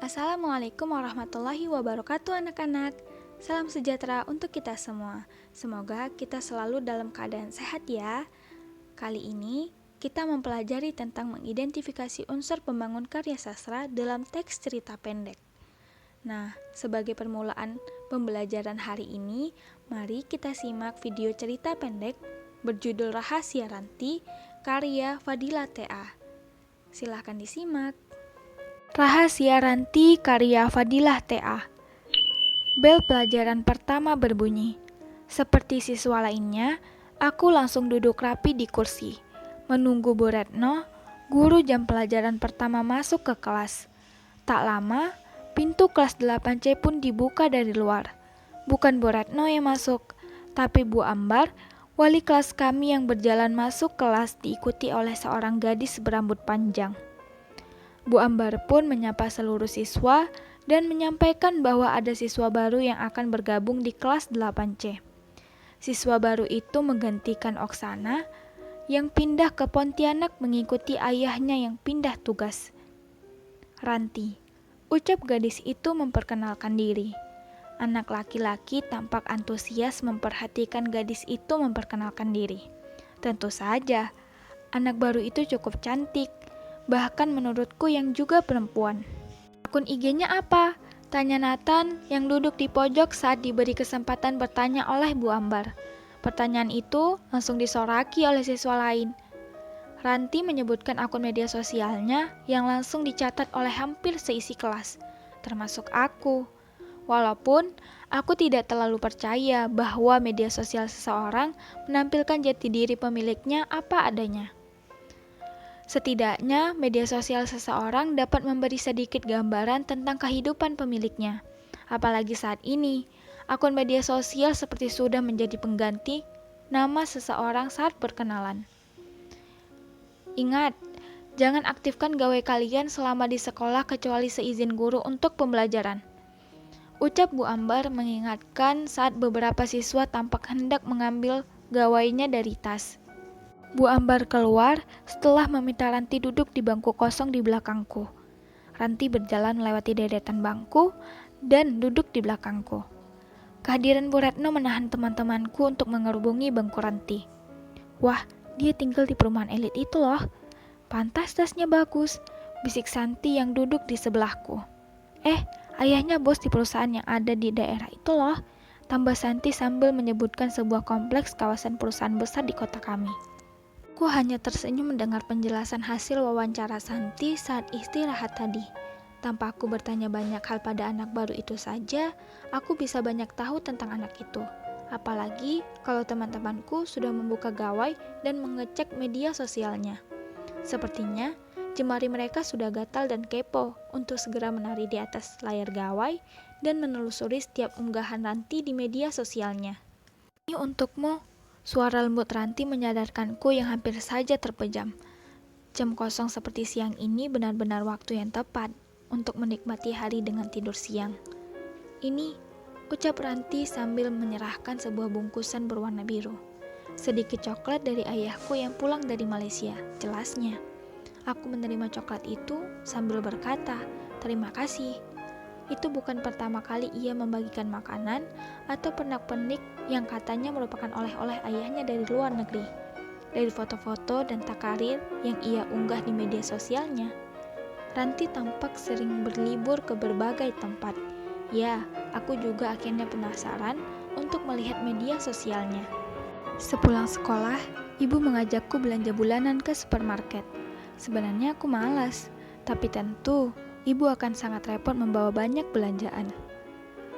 Assalamualaikum warahmatullahi wabarakatuh anak-anak. Salam sejahtera untuk kita semua. Semoga kita selalu dalam keadaan sehat ya. Kali ini kita mempelajari tentang mengidentifikasi unsur pembangun karya sastra dalam teks cerita pendek. Nah, sebagai permulaan pembelajaran hari ini, mari kita simak video cerita pendek berjudul Rahasia Ranti karya Fadila T.A. Silahkan disimak. Rahasia Ranti karya Fadilah T.A. Bel pelajaran pertama berbunyi. Seperti siswa lainnya, aku langsung duduk rapi di kursi. Menunggu Bu Retno, guru jam pelajaran pertama masuk ke kelas. Tak lama, pintu kelas 8C pun dibuka dari luar. Bukan Bu Retno yang masuk, tapi Bu Ambar, wali kelas kami yang berjalan masuk kelas diikuti oleh seorang gadis berambut panjang. Bu Ambar pun menyapa seluruh siswa dan menyampaikan bahwa ada siswa baru yang akan bergabung di kelas 8C. Siswa baru itu menggantikan Oksana yang pindah ke Pontianak mengikuti ayahnya yang pindah tugas. Ranti, ucap gadis itu memperkenalkan diri. Anak laki-laki tampak antusias memperhatikan gadis itu memperkenalkan diri. Tentu saja, anak baru itu cukup cantik. Bahkan menurutku yang juga perempuan. Akun IG-nya apa? Tanya Nathan yang duduk di pojok saat diberi kesempatan bertanya oleh Bu Ambar. Pertanyaan itu langsung disoraki oleh siswa lain. Ranti menyebutkan akun media sosialnya yang langsung dicatat oleh hampir seisi kelas, termasuk aku. Walaupun aku tidak terlalu percaya bahwa media sosial seseorang menampilkan jati diri pemiliknya apa adanya. Setidaknya, media sosial seseorang dapat memberi sedikit gambaran tentang kehidupan pemiliknya. Apalagi saat ini, akun media sosial seperti sudah menjadi pengganti nama seseorang saat berkenalan. Ingat, jangan aktifkan gawai kalian selama di sekolah kecuali seizin guru untuk pembelajaran. Ucap Bu Ambar mengingatkan saat beberapa siswa tampak hendak mengambil gawainya dari tas. Bu Ambar keluar setelah meminta Ranti duduk di bangku kosong di belakangku. Ranti berjalan melewati deretan bangku dan duduk di belakangku. Kehadiran Bu Retno menahan teman-temanku untuk mengerubungi bangku Ranti. Wah, dia tinggal di perumahan elit itu loh. Pantas tasnya bagus, bisik Santi yang duduk di sebelahku. Ayahnya bos di perusahaan yang ada di daerah itu loh. Tambah Santi sambil menyebutkan sebuah kompleks kawasan perusahaan besar di kota kami. Aku hanya tersenyum mendengar penjelasan hasil wawancara Santi saat istirahat tadi. Tanpa aku bertanya banyak hal pada anak baru itu saja, aku bisa banyak tahu tentang anak itu. Apalagi kalau teman-temanku sudah membuka gawai dan mengecek media sosialnya. Sepertinya, jemari mereka sudah gatal dan kepo untuk segera menari di atas layar gawai dan menelusuri setiap unggahan Ranti di media sosialnya. Ini untukmu. Suara lembut Ranti menyadarkanku yang hampir saja terpejam. Jam kosong seperti siang ini benar-benar waktu yang tepat untuk menikmati hari dengan tidur siang. Ini, ucap Ranti sambil menyerahkan sebuah bungkusan berwarna biru. Sedikit coklat dari ayahku yang pulang dari Malaysia, jelasnya. Aku menerima coklat itu sambil berkata, "Terima kasih." Itu bukan pertama kali ia membagikan makanan atau pernak-pernik yang katanya merupakan oleh-oleh ayahnya dari luar negeri. Dari foto-foto dan takarir yang ia unggah di media sosialnya, Ranti tampak sering berlibur ke berbagai tempat. Ya, aku juga akhirnya penasaran untuk melihat media sosialnya. Sepulang sekolah, ibu mengajakku belanja bulanan ke supermarket. Sebenarnya aku malas, tapi tentu ibu akan sangat repot membawa banyak belanjaan.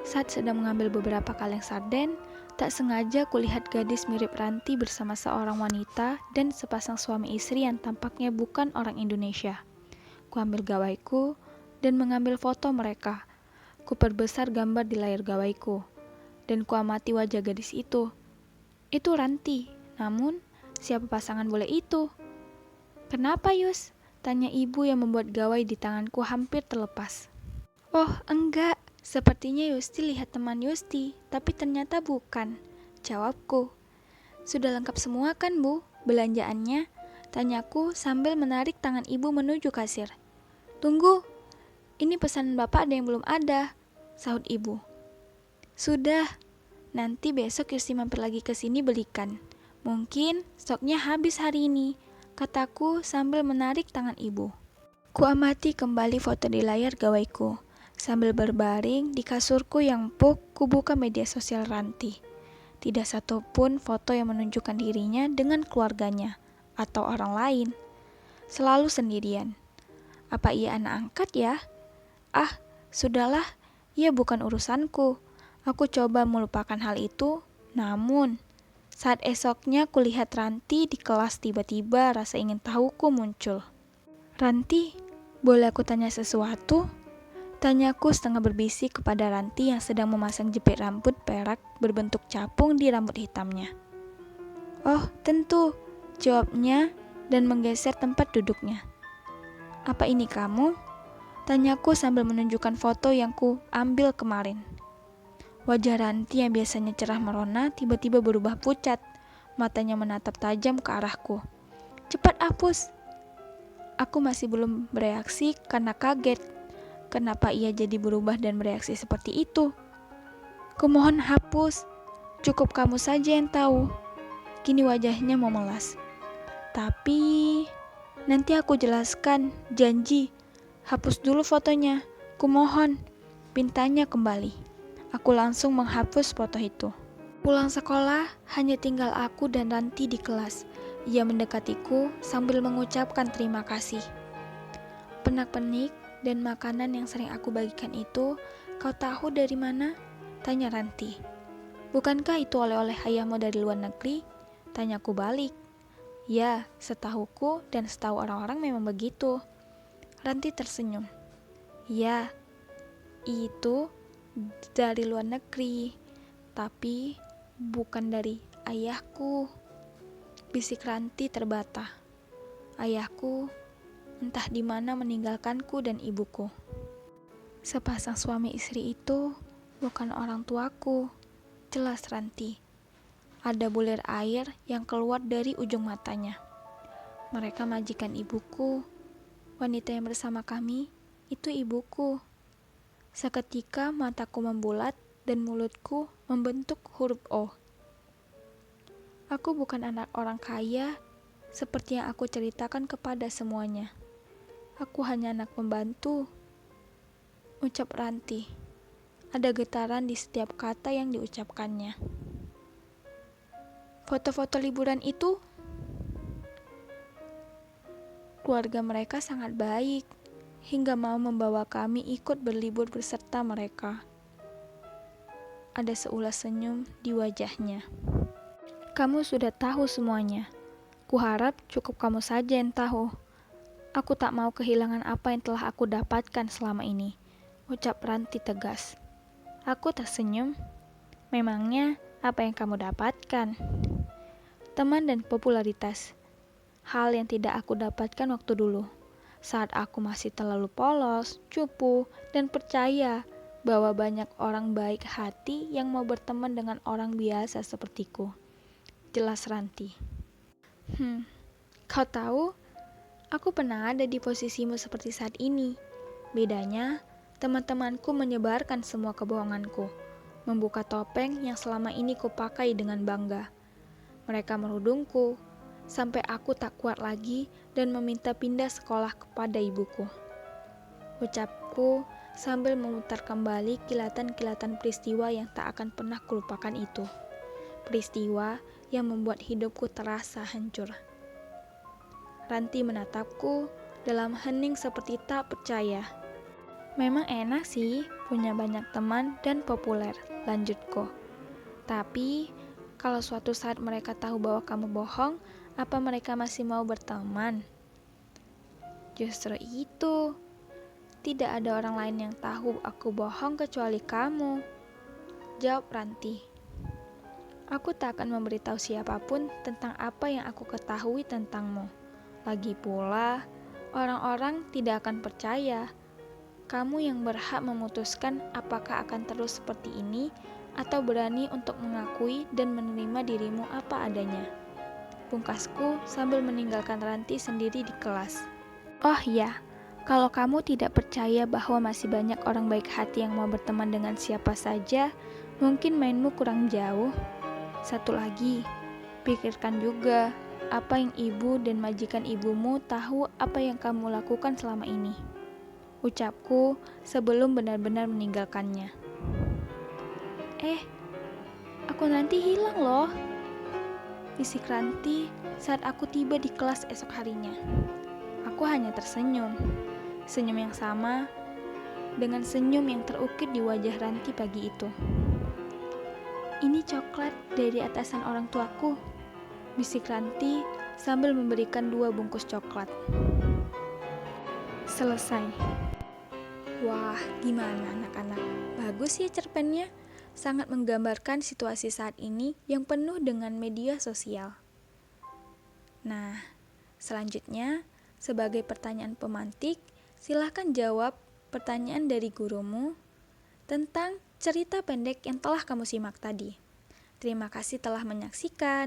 Saat sedang mengambil beberapa kaleng sarden, tak sengaja kulihat gadis mirip Ranti bersama seorang wanita dan sepasang suami istri yang tampaknya bukan orang Indonesia. Kuambil gawaiku dan mengambil foto mereka. Kuperbesar gambar di layar gawaiku dan kuamati wajah gadis itu. Itu Ranti, namun siapa pasangan bule itu? Kenapa, Yus? Tanya ibu yang membuat gawai di tanganku hampir terlepas. Oh, enggak. Sepertinya Yusti lihat teman Yusti, tapi ternyata bukan. Jawabku. Sudah lengkap semua kan, Bu, belanjaannya? Tanyaku sambil menarik tangan ibu menuju kasir. Tunggu. Ini pesanan Bapak ada yang belum ada, sahut ibu. Sudah, nanti besok Yusti mampir lagi ke sini belikan. Mungkin stoknya habis hari ini, kataku sambil menarik tangan ibu. Kuamati kembali foto di layar gawaiku. Sambil berbaring di kasurku yang empuk, kubuka media sosial Ranti. Tidak satupun foto yang menunjukkan dirinya dengan keluarganya atau orang lain. Selalu sendirian. Apa ia anak angkat ya? Ah, sudahlah, ia bukan urusanku. Aku coba melupakan hal itu, namun saat esoknya kulihat Ranti di kelas, tiba-tiba rasa ingin tahuku muncul. Ranti, boleh aku tanya sesuatu? Tanyaku setengah berbisik kepada Ranti yang sedang memasang jepit rambut perak berbentuk capung di rambut hitamnya. Oh, tentu, jawabnya dan menggeser tempat duduknya. Apa ini kamu? Tanyaku sambil menunjukkan foto yang ku ambil kemarin. Wajah Ranti yang biasanya cerah merona tiba-tiba berubah pucat. Matanya menatap tajam ke arahku. Cepat hapus. Aku masih belum bereaksi karena kaget. Kenapa ia jadi berubah dan bereaksi seperti itu? Kumohon hapus. Cukup kamu saja yang tahu. Kini wajahnya memelas. Tapi nanti aku jelaskan, janji. Hapus dulu fotonya. Kumohon. Pintanya kembali. Aku langsung menghapus foto itu. Pulang sekolah, hanya tinggal aku dan Ranti di kelas. Ia mendekatiku sambil mengucapkan terima kasih. Pernak-pernik dan makanan yang sering aku bagikan itu, kau tahu dari mana? Tanya Ranti. Bukankah itu oleh-oleh ayahmu dari luar negeri? Tanyaku balik. Ya, setahuku dan setahu orang-orang memang begitu. Ranti tersenyum. Ya, itu dari luar negeri, tapi bukan dari ayahku. Bisik Ranti terbata. Ayahku entah di mana meninggalkanku dan ibuku. Sepasang suami istri itu bukan orang tuaku. Jelas Ranti. Ada bulir air yang keluar dari ujung matanya. Mereka majikan ibuku. Wanita yang bersama kami itu ibuku. Seketika mataku membulat dan mulutku membentuk huruf O. Aku bukan anak orang kaya seperti yang aku ceritakan kepada semuanya. Aku hanya anak pembantu. Ucap Ranti. Ada getaran di setiap kata yang diucapkannya. Foto-foto liburan itu, keluarga mereka sangat baik. Hingga mau membawa kami ikut berlibur beserta mereka. Ada seulas senyum di wajahnya. Kamu sudah tahu semuanya. Kuharap cukup kamu saja yang tahu. Aku tak mau kehilangan apa yang telah aku dapatkan selama ini, ucap Ranti tegas. Aku tersenyum. Memangnya apa yang kamu dapatkan? Teman dan popularitas. Hal yang tidak aku dapatkan waktu dulu. Saat aku masih terlalu polos, cupu, dan percaya bahwa banyak orang baik hati yang mau berteman dengan orang biasa sepertiku. Jelas Ranti. Kau tahu, aku pernah ada di posisimu seperti saat ini. Bedanya, teman-temanku menyebarkan semua kebohonganku, membuka topeng yang selama ini kupakai dengan bangga. Mereka merudungku, sampai aku tak kuat lagi dan meminta pindah sekolah kepada ibuku. Ucapku sambil memutar kembali kilatan-kilatan peristiwa yang tak akan pernah kulupakan itu. Peristiwa yang membuat hidupku terasa hancur. Ranti menatapku dalam hening seperti tak percaya. Memang enak sih punya banyak teman dan populer, lanjutku. Tapi kalau suatu saat mereka tahu bahwa kamu bohong, apa mereka masih mau berteman? Justru itu. Tidak ada orang lain yang tahu aku bohong kecuali kamu. Jawab Ranti. Aku tak akan memberitahu siapapun tentang apa yang aku ketahui tentangmu. Lagi pula, orang-orang tidak akan percaya. Kamu yang berhak memutuskan apakah akan terus seperti ini atau berani untuk mengakui dan menerima dirimu apa adanya. Pungkasku sambil meninggalkan Ranti sendiri di kelas. Oh ya, Kalau kamu tidak percaya bahwa masih banyak orang baik hati yang mau berteman dengan siapa saja, mungkin mainmu kurang jauh. Satu lagi, pikirkan juga apa yang ibu dan majikan ibumu tahu apa yang kamu lakukan selama ini. Ucapku sebelum benar-benar meninggalkannya. Aku nanti hilang loh, bisik Ranti saat aku tiba di kelas esok harinya. Aku hanya tersenyum. Senyum yang sama dengan senyum yang terukir di wajah Ranti pagi itu. Ini coklat dari atasan orang tuaku, bisik Ranti sambil memberikan 2 bungkus coklat. Selesai. Wah, gimana anak-anak? Bagus ya cerpennya. Sangat menggambarkan situasi saat ini yang penuh dengan media sosial. Nah, selanjutnya sebagai pertanyaan pemantik, silahkan jawab pertanyaan dari gurumu tentang cerita pendek yang telah kamu simak tadi. Terima kasih telah menyaksikan.